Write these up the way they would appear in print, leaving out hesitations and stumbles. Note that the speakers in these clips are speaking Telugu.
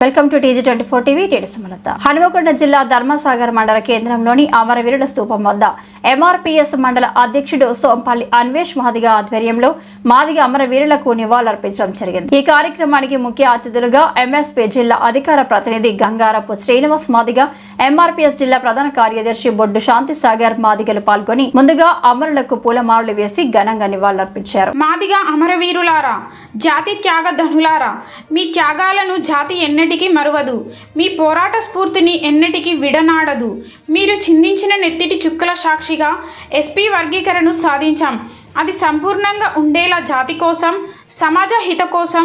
Welcome to TG24 TV. Sumalatha. Hanumakonda జిల్లా ధర్మసాగర్ మండల కేంద్రంలోని అమరవీరుల స్తూపం వద్ద MRPS మండల అధ్యక్షుడు సోంపల్లి అన్వేష్ మాదిగ ఆధ్వర్యంలో మాదిగ అమరవీరులకు నివాళులర్పించడం జరిగింది. ఈ కార్యక్రమానికి ముఖ్య అతిథులుగా MSP జిల్లా అధికార ప్రతినిధి గంగారపు శ్రీనివాస్ మాదిగ, MRPS జిల్లా ప్రధాన కార్యదర్శి బొడ్డు శాంతిసాగర్ మాదిగలు పాల్గొని ముందుగా అమరులకు పూలమాలలు వేసి ఘనంగా నివాళులర్పించారు. మాదిగ అమరవీరులారా, జాతి త్యాగధనులారా, మీ త్యాగాలను జాతి ఎన్నటికీ మరువదు. మీ పోరాట స్ఫూర్తిని ఎన్నటికీ విడనాడదు. మీరు చిందించిన నెత్తిటి చుక్కల సాక్షిగా SP వర్గీకరణను సాధించాం. అది సంపూర్ణంగా ఉండేలా జాతి కోసం, సమాజ హిత కోసం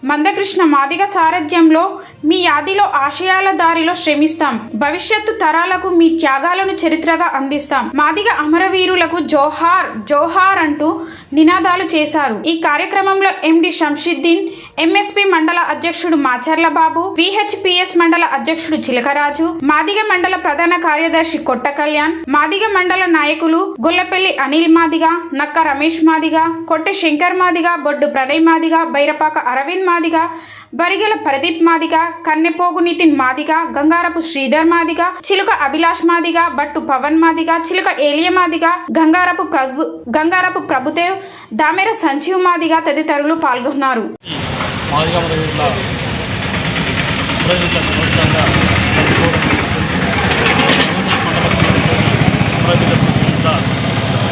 మందకృష్ణ మాదిగ సారథ్యంలో మీ యాదిలో ఆశయాల దారిలో శ్రమిస్తాం. భవిష్యత్తు తరాలకు మీ త్యాగాలను చరిత్రగా అందిస్తాం. మాదిగ అమరవీరులకు జోహార్ జోహార్ అంటూ నినాదాలు చేశారు. ఈ కార్యక్రమంలో MD శంషుద్దీన్, MSP మండల అధ్యక్షుడు మాచర్ల బాబు, VHPS మండల అధ్యక్షుడు చిలకరాజు, మాదిగ మండల ప్రధాన కార్యదర్శి కొట్ట కళ్యాణ్, మాదిగ మండల నాయకులు గొల్లపల్లి అనిల్ మాదిగ, నక్క రమేష్ మాదిగ, కొట్టె శంకర్ మాదిగ, బొడ్డు ప్రణయ్ మాదిగ, బైరపాక అరవింద్ మాదిగ, బరిగెల ప్రదీప్ మాదిగ, కన్నెపోగు నితిన్ మాదిగ, గంగారపు శ్రీధర్ మాదిగ, చిలుక అభిలాష్ మాదిగ, బట్టు పవన్ మాదిగ, చిలుక ఏలియ మాదిగ, గంగారపు ప్రభుదేవ్, దామెర సంజీవ్ మాదిగ తదితరులు పాల్గొన్నారు.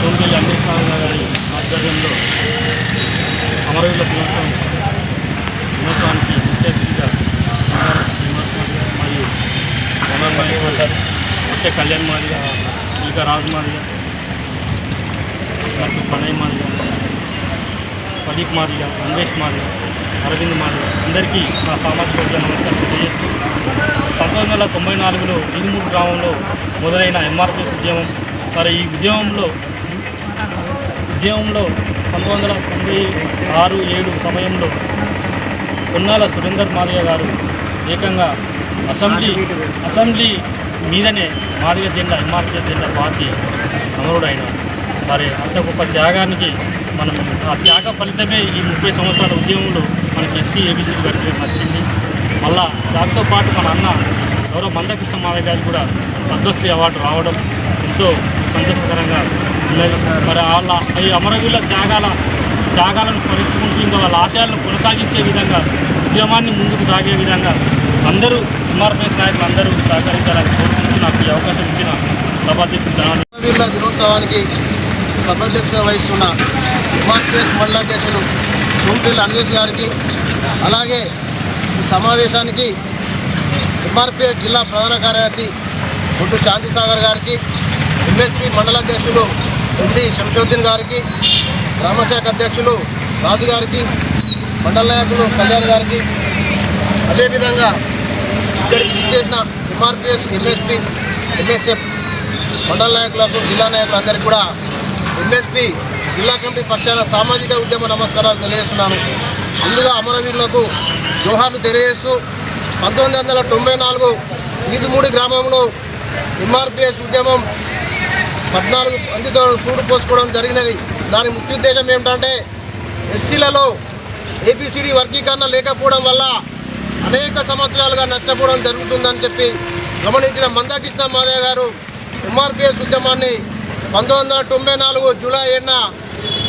సోంపల్లి అన్వేష్ గారి ఆధ్వర్యంలో అమరవీరుల దినోత్సవానికి ముఖ్య అతిథిగా మరియు కొట్టే కళ్యాణ్ మాదిగ, చిలుక రాజు మాదిగ, మరియు ప్రణయ్ మాదిగ, ప్రదీప్ మాదిగ, అన్వేష్ మాదిగ, అరవింద్ మాదిగ అందరికీ నా సామాజిక వర్గ నమస్కారం తెలియజేస్తూ 1994లో ఇనుమూరు గ్రామంలో మొదలైన MRPS ఉద్యమం. మరి ఈ ఉద్యమంలో 1996-97 సమయంలో కొన్నాల సురేందర్ మాదిగ గారు ఏకంగా అసెంబ్లీ మీదనే మాదిగ జెండా MRPS జెండా పార్టీ అమరుడైన మరి అంత గొప్ప త్యాగానికి మనం ఆ త్యాగ ఫలితమే ఈ 30 సంవత్సరాల ఉద్యమంలో మనకి SC ABC వర్గీకరణ వచ్చింది. మళ్ళా దాంతో పాటు మన అన్న గౌరవ మందకృష్ణ మాదిగ గారికి కూడా పద్మశ్రీ అవార్డు రావడం ఎంతో సంతోషకరంగా ఉన్నది. మరి వాళ్ళ ఈ అమరవీరుల త్యాగాలను స్మరించుకుంటూ ఇంకా వాళ్ళ ఆశయాలను కొనసాగించే విధంగా ఉద్యమాన్ని ముందుకు సాగే విధంగా అందరూ MRPS నాయకులు అందరూ సహకరించాలని కోరుకుంటూ నాకు ఈ అవకాశం ఇచ్చిన సభాధ్యక్షుడు అమరవీరుల దినోత్సవానికి సభాధ్యక్షత వహిస్తున్న MRPS మండల అధ్యక్షులు సోంపల్లి అన్వేష్ గారికి, అలాగే ఈ సమావేశానికి MRPS జిల్లా ప్రధాన కార్యదర్శి బొడ్డు శాంతిసాగర్ గారికి, MSP మండల అధ్యక్షులు MD శంషుద్దీన్ గారికి, గ్రామశాఖ అధ్యక్షులు రాజు గారికి, మండల నాయకులు కళ్యాణ్ గారికి, అదేవిధంగా ఇక్కడికి విచ్చేసిన MRPS, MSP, MSF మండల నాయకులకు, జిల్లా నాయకులందరికీ కూడా MSP జిల్లా కమిటీ పక్షాన సామాజిక ఉద్యమ నమస్కారాలు తెలియజేస్తున్నాను. ముందుగా అమరవీరులకు జోహార్లు తెలియజేస్తూ 1994 ఈదుమూడి గ్రామంలో MRPS ఉద్యమం 14 మందితో కూడు పోసుకోవడం జరిగినది. దాని ముఖ్య ఉద్దేశం ఏమిటంటే SCలలో ABCD వర్గీకరణ లేకపోవడం వల్ల అనేక సంవత్సరాలుగా నష్టపోవడం జరుగుతుందని చెప్పి గమనించిన మందకృష్ణ మాదిగ గారు MRPS ఉద్యమాన్ని 1994 జూలై 7న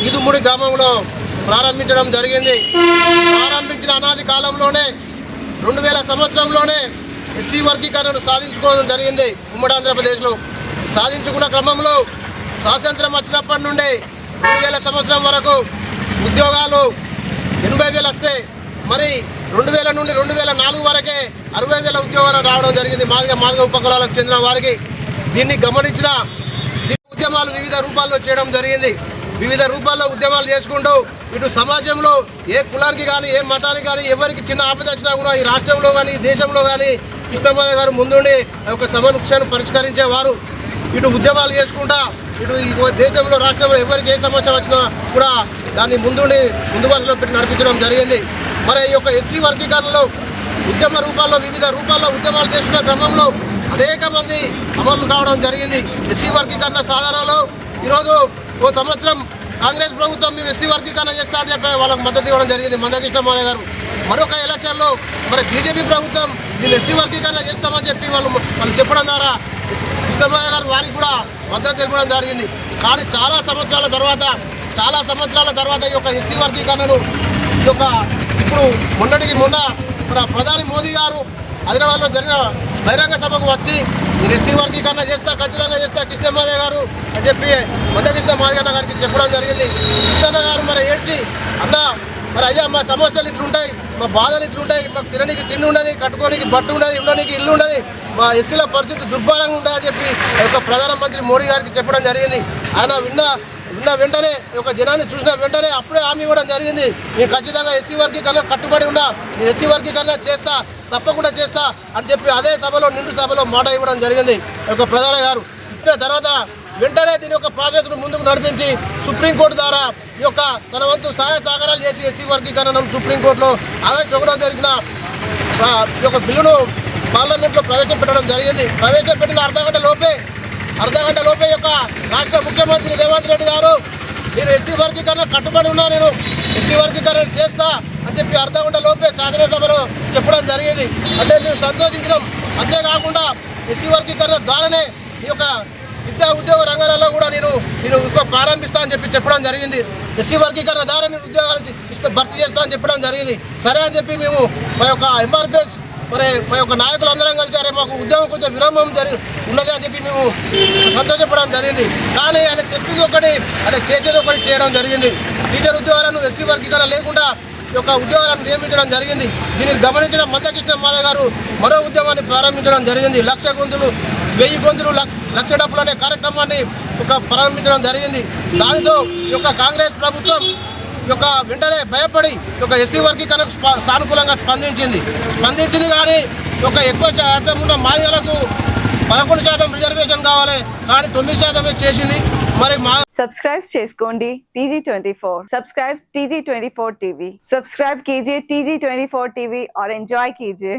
ఈదుమూడి గ్రామంలో ప్రారంభించడం జరిగింది. ప్రారంభించిన అనాది కాలంలోనే 2000 సంవత్సరంలోనే SC వర్గీకరణను సాధించుకోవడం జరిగింది. ఉమ్మడి ఆంధ్రప్రదేశ్లో సాధించుకున్న క్రమంలో స్వాతంత్రం వచ్చినప్పటి నుండి 2000 సంవత్సరం వరకు ఉద్యోగాలు 80,000 వస్తే మరి 2000 నుండి 2004 వరకే 60,000 ఉద్యోగాలు రావడం జరిగింది మాదిగ ఉపకులాలకు చెందిన వారికి. దీన్ని గమనించిన ఉద్యమాలు వివిధ రూపాల్లో చేయడం జరిగింది. వివిధ రూపాల్లో ఉద్యమాలు చేసుకుంటూ ఇటు సమాజంలో ఏ కులానికి కానీ ఏ మతానికి కానీ ఎవరికి చిన్న ఆపద వచ్చినా కూడా ఈ రాష్ట్రంలో కానీ ఈ దేశంలో కానీ కృష్ణమాదిగ గారు ముందుండి ఒక సమస్యను పరిష్కరించేవారు. ఇటు ఉద్యమాలు చేసుకుంటా ఇటు ఈ దేశంలో రాష్ట్రంలో ఎవరికి ఏ సమస్య వచ్చినా కూడా దాన్ని ముందు వరుసలో పెట్టి నడిపించడం జరిగింది. మరి ఈ యొక్క SC వర్గీకరణలో ఉద్యమ రూపాల్లో వివిధ రూపాల్లో ఉద్యమాలు చేస్తున్న క్రమంలో అనేక మంది అమలు కావడం జరిగింది. SC వర్గీకరణ సాధనలో ఈరోజు ఓ సంవత్సరం కాంగ్రెస్ ప్రభుత్వం మేము SC వర్గీకరణ చేస్తారని చెప్పి వాళ్ళకు మద్దతు ఇవ్వడం జరిగింది. మందకృష్ణ మాదిగ గారు మరొక ఎలక్షన్లో మరి బీజేపీ ప్రభుత్వం మేము ఎస్సీ వర్గీకరణ చేస్తామని చెప్పి వాళ్ళు చెప్పడం ద్వారా కృష్ణమాయ గారు వారికి కూడా మద్దతు తెలపడం జరిగింది. కానీ చాలా సంవత్సరాల తర్వాత ఈ యొక్క ఎస్సీ వర్గీకరణను ఇప్పుడు మొన్న మన ప్రధాని మోదీ గారు హైదరాబాద్లో జరిగిన బహిరంగ సభకు వచ్చి నేను ఎస్సీ వర్గీకరణ చేస్తా, ఖచ్చితంగా చేస్తా కృష్ణమాయ గారు అని చెప్పి మందకృష్ణ మాదిగన్న గారికి చెప్పడం జరిగింది. కృష్ణన్న గారు మరి ఏడ్చి అన్న మరి అయ్యా మా సమస్యలు ఇట్లుంటాయి, మా బాధలు ఇట్లుంటాయి, మాకు తినడానికి తిండి ఉండదు, కట్టుకోనికి బట్టు ఉండదు, ఉండడానికి ఇల్లు ఉండదు, మా ఎస్సీల పరిస్థితి దుర్భరంగా ఉంటుందని చెప్పి ప్రధానమంత్రి మోడీ గారికి చెప్పడం జరిగింది. ఆయన విన్న వెంటనే జనాన్ని చూసిన వెంటనే అప్పుడే హామీ ఇవ్వడం జరిగింది. నేను ఖచ్చితంగా ఎస్సీ వర్గీకరణ కట్టుబడి ఉన్నా, నేను ఎస్సీ వర్గీకరణ చేస్తా, తప్పకుండా చేస్తా అని చెప్పి అదే సభలో నిండు సభలో మాట ఇవ్వడం జరిగింది ప్రధాని గారు. ఇచ్చిన తర్వాత వెంటనే దీని యొక్క ప్రాజెక్టును ముందుకు నడిపించి సుప్రీంకోర్టు ద్వారా తన వంతు సహాయ సహకారాలు చేసి ఎస్సీ వర్గీకరణను సుప్రీంకోర్టులో ఆగస్టు 1వ తారీఖున బిల్లును పార్లమెంట్లో ప్రవేశపెట్టడం జరిగింది. ప్రవేశపెట్టిన అర్ధగంట లోపే రాష్ట్ర ముఖ్యమంత్రి రేవంత్ రెడ్డి గారు నేను ఎస్సీ వర్గీకరణ కట్టుబడి ఉన్నా, నేను ఎస్సీ వర్గీకరణ చేస్తా అని చెప్పి అర్ధగంట లోపే శాసనసభలో చెప్పడం జరిగింది. అంటే మేము సంతోషించడం. అంతేకాకుండా ఎస్సీ వర్గీకరణ ద్వారానే ఈ విద్యా ఉద్యోగ రంగాలలో కూడా నేను ప్రారంభిస్తా అని చెప్పడం జరిగింది. ఎస్సీ వర్గీకరణ ద్వారా నేను ఉద్యోగాలు భర్తీ చేస్తా అని చెప్పడం జరిగింది. సరే అని చెప్పి మేము మా ఎంఆర్పిఎస్ మా నాయకులందరం కలిసి అరే మాకు ఉద్యోగం కొంచెం విరామం ఉన్నది అని చెప్పి మేము సంతోషపడడం జరిగింది. కానీ ఆయన చెప్పింది ఒకటి, ఆయన చేసేది ఒకటి చేయడం జరిగింది. టీచర్ ఉద్యోగాలను ఎస్సీ వర్గీకరణ లేకుండా ఉద్యోగాలను నియమించడం జరిగింది. దీనిని గమనించిన మందకృష్ణ మాదిగ గారు మరో ఉద్యమాన్ని ప్రారంభించడం జరిగింది. 1,00,000 గొంతులు 1000 గొంతులు 1,00,000 డబ్బులు అనే కార్యక్రమాన్ని ప్రారంభించడం జరిగింది. దానితో కాంగ్రెస్ ప్రభుత్వం వెంటనే భయపడి ఎస్సీ వర్గీకరణకు సానుకూలంగా స్పందించింది. కానీ ఎక్కువ శాతం ఉన్న మాదిగలకు 11% రిజర్వేషన్ కావాలి, కానీ 9% చేసింది. మరి సబ్స్క్రైబ్ చేసుకోండి TG24. Subscribe TG24 TV. Subscribe कीजिए TG24 TV और एंजॉय कीजिए.